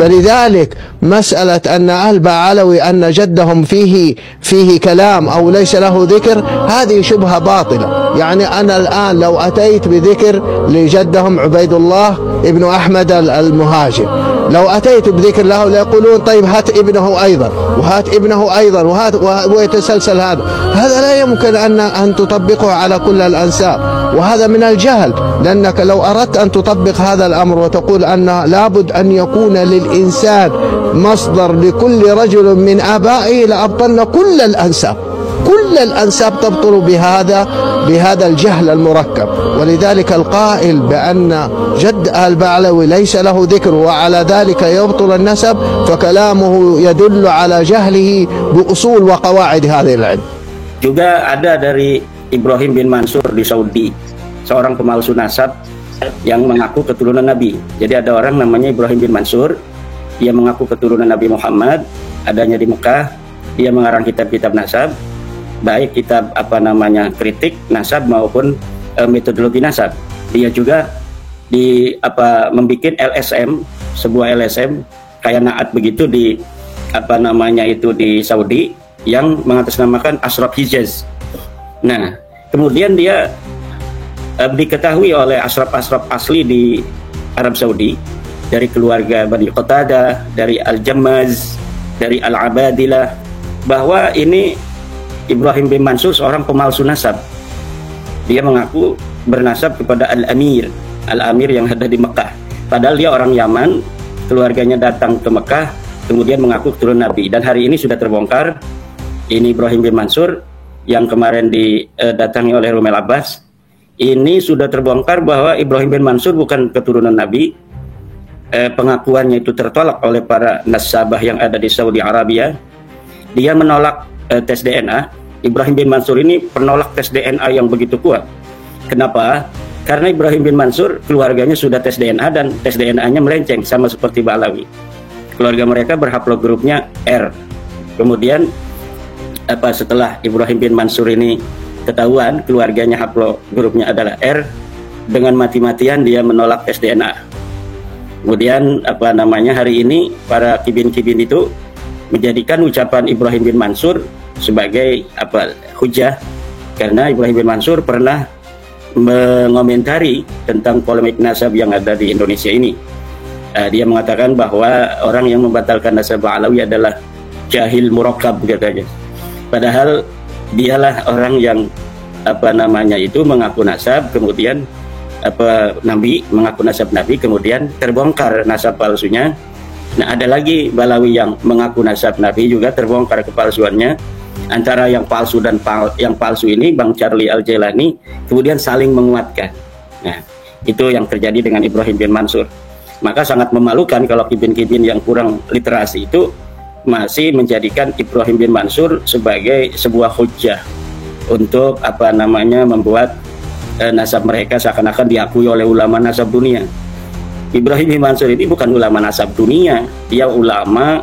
فلذلك مسألة أن أهل بعلوي أن جدهم فيه كلام أو ليس له ذكر، هذه شبهة باطلة. يعني أنا الآن لو أتيت بذكر لجدهم عبيد الله ابن أحمد المهاجر، لو أتيت بذكر له ليقولون طيب هات ابنه أيضا وهات ابنه أيضا ويتسلسل هذا لا يمكن أن تطبقه على كل الأنساب، وهذا من الجهل. لأنك لو أردت أن تطبق هذا الأمر وتقول أن لابد أن يكون للإنسان مصدر لكل رجل من آبائه لأبطلنا كل الأنساب. كل الأنساب تبطل بهذا الجهل المركب. ولذلك القائل بأن جد البعلوي ليس له ذكر وعلى ذلك يبطل النسب فكلامه يدل على جهله بأصول وقواعد هذه العلم. Juga ada dari Ibrahim bin Mansur di Saudi, seorang pemalsu nasab yang mengaku keturunan Nabi. Jadi ada orang namanya Ibrahim bin Mansur, dia mengaku keturunan Nabi Muhammad, adanya di Mekah. Dia mengarang kitab-kitab nasab, baik kitab kritik nasab maupun metodologi nasab. Dia juga membuat LSM, sebuah LSM kayak naat begitu di di Saudi yang mengatasnamakan Ashraf Hijaz. Nah, kemudian dia diketahui oleh Ashraf asli di Arab Saudi, dari keluarga Bani Qatadah, dari Al-Jammaz, dari Al-Abadilah, bahwa ini Ibrahim bin Mansur seorang pemalsu nasab. Dia mengaku bernasab kepada Al-Amir yang ada di Mekah. Padahal dia orang Yaman, keluarganya datang ke Mekah, kemudian mengaku keturunan Nabi. Dan hari ini sudah terbongkar, ini Ibrahim bin Mansur yang kemarin didatangi oleh Rumel Abbas. Ini sudah terbongkar bahwa Ibrahim bin Mansur bukan keturunan Nabi. Pengakuannya itu tertolak oleh para nasabah yang ada di Saudi Arabia. Dia menolak tes DNA. Ibrahim bin Mansur ini penolak tes DNA yang begitu kuat. Kenapa? Karena Ibrahim bin Mansur keluarganya sudah tes DNA dan tes DNA-nya melenceng sama seperti Ba'alawi. Keluarga mereka berhaplogrupnya R. Kemudian setelah Ibrahim bin Mansur ini ketahuan keluarganya haplogrupnya adalah R, dengan mati-matian dia menolak tes DNA. Kemudian hari ini para kibin-kibin itu menjadikan ucapan Ibrahim bin Mansur sebagai hujah, karena Ibrahim bin Mansur pernah mengomentari tentang polemik nasab yang ada di Indonesia ini. Dia mengatakan bahwa orang yang membatalkan nasab Ba'alawi adalah jahil murakkab katanya. Padahal dialah orang yang mengaku nasab, kemudian Nabi, mengaku nasab Nabi, kemudian terbongkar nasab palsunya. Nah, ada lagi Ba'alawi yang mengaku nasab Nabi, juga terbongkar kepalsuannya. Antara yang palsu dan yang palsu ini, Bang Charlie Al-Jailani kemudian saling menguatkan. Nah, itu yang terjadi dengan Ibrahim bin Mansur. Maka sangat memalukan kalau kibin-kibin yang kurang literasi itu masih menjadikan Ibrahim bin Mansur sebagai sebuah hujjah untuk membuat nasab mereka seakan-akan diakui oleh ulama nasab dunia. Ibrahim bin Mansur ini bukan ulama nasab dunia, dia ulama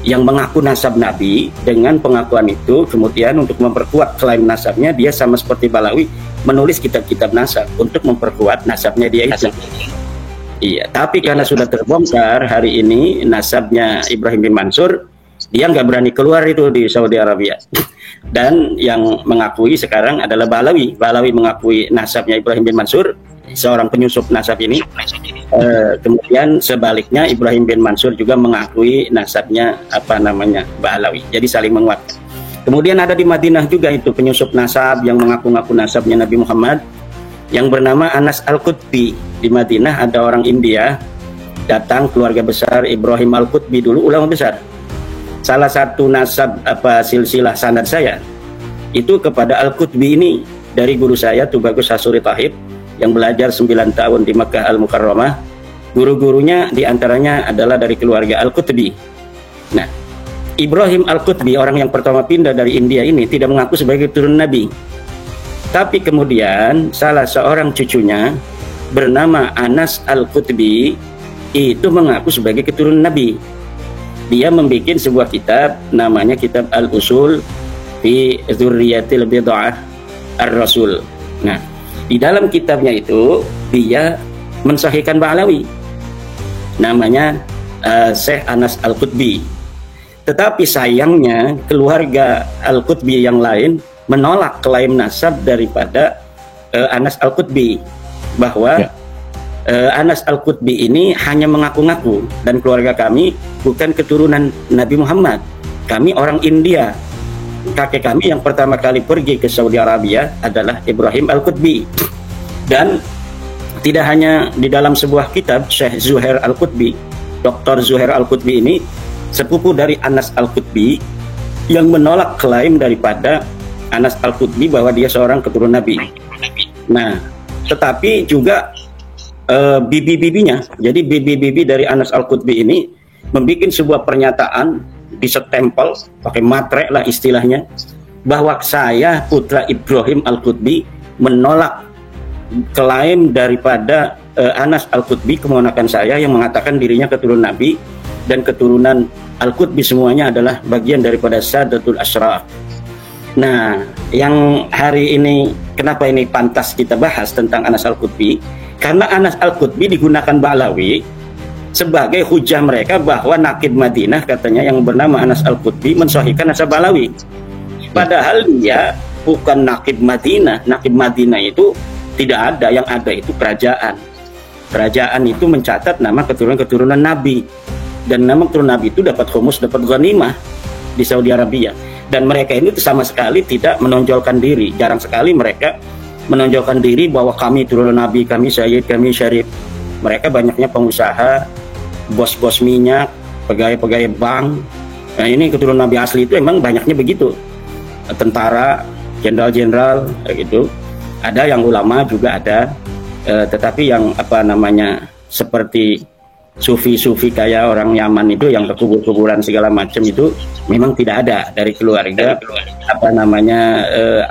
yang mengaku nasab Nabi. Dengan pengakuan itu kemudian untuk memperkuat klaim nasabnya, dia sama seperti Ba'alawi menulis kitab-kitab nasab untuk memperkuat nasabnya dia itu. Iya, tapi karena sudah terbongkar hari ini nasabnya Ibrahim bin Mansur, dia nggak berani keluar itu di Saudi Arabia. Dan yang mengakui sekarang adalah Ba'alawi. Ba'alawi mengakui nasabnya Ibrahim bin Mansur, seorang penyusup nasab ini. Kemudian sebaliknya Ibrahim bin Mansur juga mengakui nasabnya Ba'alawi. Jadi saling menguatkan. Kemudian ada di Madinah juga itu penyusup nasab yang mengaku-ngaku nasabnya Nabi Muhammad, yang bernama Anas Al-Qutbi. Di Madinah ada orang India datang, keluarga besar Ibrahim Al-Qutbi, dulu ulama besar. Salah satu nasab silsilah sanad saya itu kepada Al-Qutbi ini dari guru saya Tubagus Hasuri Tahib yang belajar 9 tahun di Makkah Al-Mukarramah. Guru-gurunya diantaranya adalah dari keluarga Al-Qutbi. Nah, Ibrahim Al-Qutbi, orang yang pertama pindah dari India ini, tidak mengaku sebagai keturunan Nabi. Tapi kemudian salah seorang cucunya bernama Anas Al-Qutbi itu mengaku sebagai keturunan Nabi. Dia membuat sebuah kitab namanya Kitab Al-Usul fi Dzurriyyatil Bid'ah Ar-Rasul. Nah, di dalam kitabnya itu dia mensahihkan Ba'alawi. Namanya Syekh Anas Al-Qutbi. Tetapi sayangnya keluarga Al-Qutbi yang lain menolak klaim nasab daripada Anas Al-Qutbi, bahwa Anas Al-Qutbi ini hanya mengaku-ngaku, dan keluarga kami bukan keturunan Nabi Muhammad. Kami orang India. Kakek kami yang pertama kali pergi ke Saudi Arabia adalah Ibrahim Al-Qutbi. Dan tidak hanya di dalam sebuah kitab, Syekh Zuhair Al-Qutbi, Dr. Zuhair Al-Qutbi ini sepupu dari Anas Al-Qutbi yang menolak klaim daripada Anas Al-Qutbi bahwa dia seorang keturunan Nabi. Nah, tetapi juga bibi-bibinya, jadi bibi-bibi dari Anas Al-Qutbi ini membuat sebuah pernyataan, disetempel pakai matre lah istilahnya, bahwa saya putra Ibrahim Al-Qutbi menolak klaim daripada Anas Al-Qutbi, keponakan saya, yang mengatakan dirinya keturunan Nabi, dan keturunan Al-Qutbi semuanya adalah bagian daripada Sadatul Ashraf. Nah, yang hari ini kenapa ini pantas kita bahas tentang Anas Al-Qutbi? Karena Anas Al-Qutbi digunakan Ba'lawi sebagai hujah mereka bahwa Naqib Madinah katanya yang bernama Anas Al-Qutbi mensahihkan nasab Ba'lawi. Padahal dia bukan Naqib Madinah. Naqib Madinah itu tidak ada, yang ada itu kerajaan. Kerajaan itu mencatat nama keturunan-keturunan Nabi, dan nama keturunan Nabi itu dapat khumus, dapat ghanimah di Saudi Arabia. Dan mereka ini sama sekali tidak menonjolkan diri. Jarang sekali mereka menonjolkan diri bahwa kami turunan Nabi, kami Sayyid, kami Syarif. Mereka banyaknya pengusaha, bos-bos minyak, pegawai-pegawai bank. Nah, ini keturunan Nabi asli itu emang banyaknya begitu. Tentara, jenderal-jenderal gitu. Ada yang ulama juga ada, tetapi yang seperti sufi-sufi kayak orang Yaman itu yang ke kubur-kuburan segala macam itu memang tidak ada dari keluarga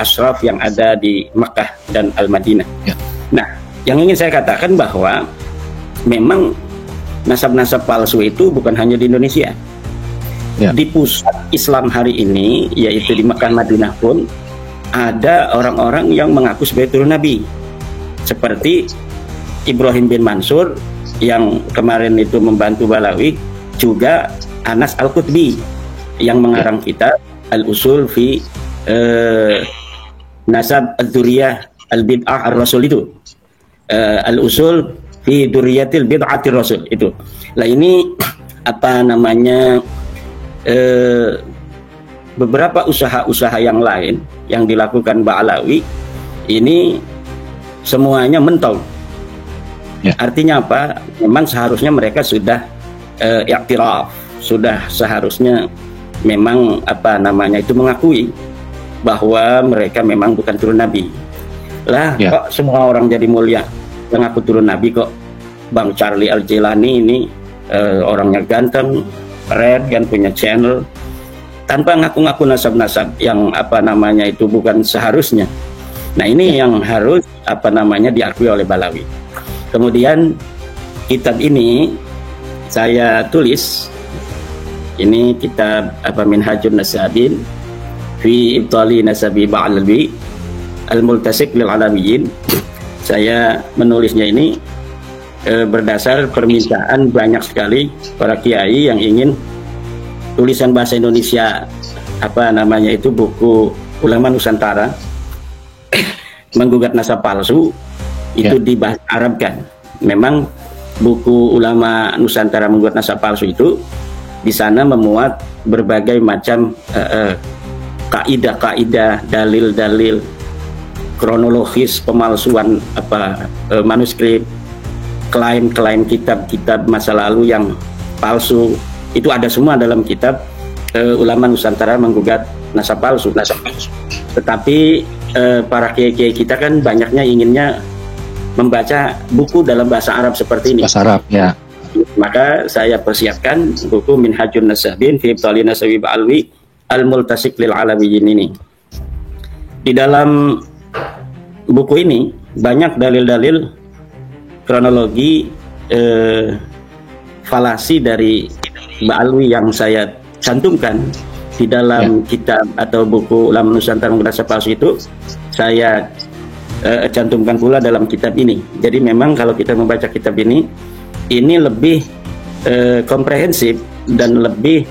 ashraf yang ada di Makkah dan Al-Madinah. Nah, yang ingin saya katakan bahwa memang nasab-nasab palsu itu bukan hanya di Indonesia. Di pusat Islam hari ini, yaitu di Makkah Madinah pun ada orang-orang yang mengaku sebagai turun Nabi, seperti Ibrahim bin Mansur yang kemarin itu membantu Ba'lawi, juga Anas Al-Qutbi yang mengarang kitab Al-Usul fi Nasab Al-Dzurriyah Al-Bid'ah Ar-Rasul itu, Al-Usul fi Dzurriyyatil Bid'atir Rasul itu. Lah ini beberapa usaha-usaha yang lain yang dilakukan Ba'lawi ini semuanya mentol. Artinya apa? Memang seharusnya mereka sudah iktiraf, sudah seharusnya memang itu mengakui bahwa mereka memang bukan turun Nabi. Lah kok semua orang jadi mulia mengaku turun Nabi kok? Bang Charlie Al-Jilani ini orangnya ganteng, keren kan, punya channel, tanpa ngaku-ngaku nasab-nasab yang itu bukan seharusnya. Nah, ini yang harus diakui oleh Ba'lawi. Kemudian kitab ini saya tulis, ini kitab Minhajun Nasabin fi Ibtali Nasabi Ba'lawi Al-Multasik lil Alawiyin. Saya menulisnya ini berdasar permintaan banyak sekali para kiai yang ingin tulisan bahasa Indonesia buku ulama Nusantara menggugat nasab palsu itu dibahasa Arab kan. Memang buku ulama Nusantara menggugat nasab palsu itu di sana memuat berbagai macam kaidah-kaidah, dalil-dalil, kronologis pemalsuan manuskrip, klaim-klaim kitab-kitab masa lalu yang palsu. Itu ada semua dalam kitab ulama Nusantara menggugat nasab palsu. Tetapi para kiai-kiai kita kan banyaknya inginnya membaca buku dalam bahasa Arab seperti ini. Bahasa Arab, ya. Maka saya persiapkan buku Minhajun Nasabin fi Ibtali Nasabi Ba'lawi Al-Multasik lil Alawiyin ini. Di dalam buku ini banyak dalil-dalil kronologi falasi dari Ba'lawi yang saya cantumkan di dalam kitab atau buku ulama Nusantara menggugat nasab palsu itu. Saya cantumkan pula dalam kitab ini. Jadi memang kalau kita membaca kitab ini lebih komprehensif dan lebih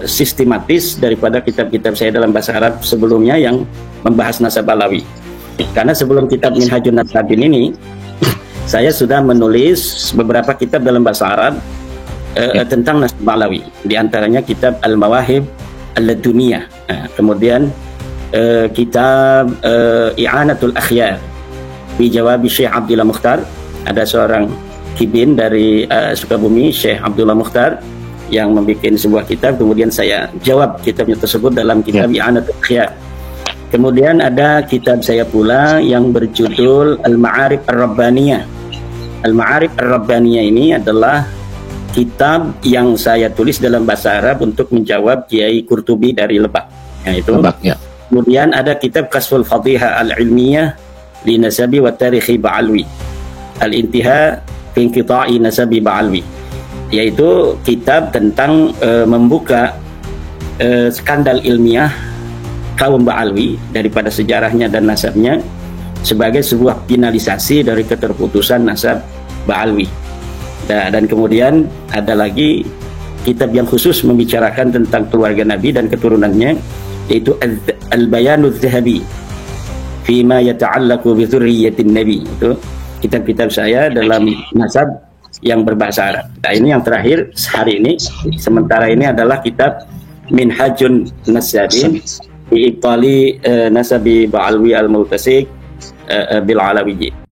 sistematis daripada kitab-kitab saya dalam bahasa Arab sebelumnya yang membahas nasab Alawi. Karena sebelum kitab Minhajun Nasabin ini saya sudah menulis beberapa kitab dalam bahasa Arab tentang nasab Alawi. Di antaranya kitab Al-Mawahib Al-Laduniyah, kemudian kitab I'anatul Akhyar di Jawab Syekh Abdullah Mukhtar. Ada seorang kibin dari Sukabumi, Syekh Abdullah Mukhtar, yang membuat sebuah kitab, kemudian saya jawab kitabnya tersebut dalam kitab I'anatul Akhyar. Kemudian ada kitab saya pula yang berjudul Al-Ma'arif Ar-Rabbaniyah. Al-Ma'arif Ar-Rabbaniyah ini adalah kitab yang saya tulis dalam bahasa Arab untuk menjawab Kiai Qurtubi dari Lebak. Itu. Lebak, ya. Kemudian ada kitab Kasful Fadhiha Al-Ilmiyah li Nasabi wa Tarikhi Ba'alwi. Al-Intiha fi Inqita'i Nasabi Ba'alwi. Yaitu kitab tentang membuka skandal ilmiah kaum Ba'alwi daripada sejarahnya dan nasabnya sebagai sebuah finalisasi dari keterputusan nasab Ba'alwi. Dan kemudian ada lagi kitab yang khusus membicarakan tentang keluarga Nabi dan keturunannya, yaitu Al-Bayanu Zahabi fima yata'allaqu bi dzurriyyatin Nabi. Itu kitab-kitab saya dalam nasab yang berbahasa Arab. Nah, ini yang terakhir hari ini. Sementara ini adalah kitab Minhajun Nasabin fi Ibtali Nasabi Ba'alwi Al-Multasik bil Alawiyyi.